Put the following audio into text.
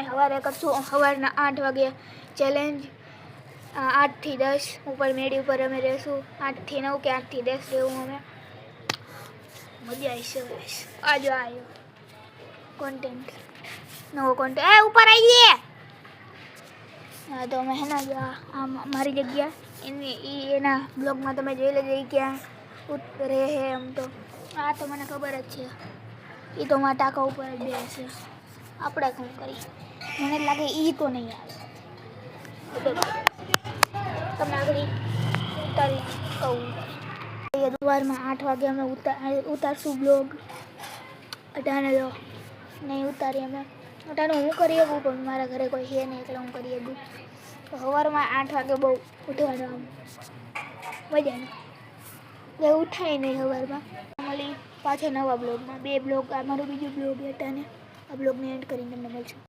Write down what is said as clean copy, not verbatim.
સવારે કરશું સવારના 8 વાગે ચેલેન્જ 8 થી 10 ઉપર મેડી ઉપર અમે રહેશું 8 થી 9 કે 8 થી 10 રહેવું અમે મજા આવશે આજો આવ્યો કોન્ટેન્ટ નવો કોન્ટેન્ટ ઉપર આવીએ તો અમે હે ને મારી જગ્યા એના બ્લોગમાં તમે જોઈ લેજો ક્યાં રહે હે એમ તો આ તો મને ખબર જ છે એ તો મારા ટાંકા ઉપર જ બેસે આપણે શું કરી મને લાગે એ તો નહીં આવે તમને આગળ ઉતારી કહું સવારમાં 8 વાગે અમે ઉતારશું બ્લોગ અટાણે તો નહીં ઉતારીએ અમે અટાણે હું કરી શકું પણ મારા ઘરે કોઈ છે નહીં એટલે હું કરી શકું તો સવારમાં 8 વાગે બહુ ઉઠવાનું આમ મજા નહીં એ ઉઠાય નહીં સવારમાં મળી પાછા નવા બ્લોગમાં 2 બ્લોગ આ મારું બીજું બ્લોગ અટાણે આ બ્લોગને એડ કરીને તમને મળશું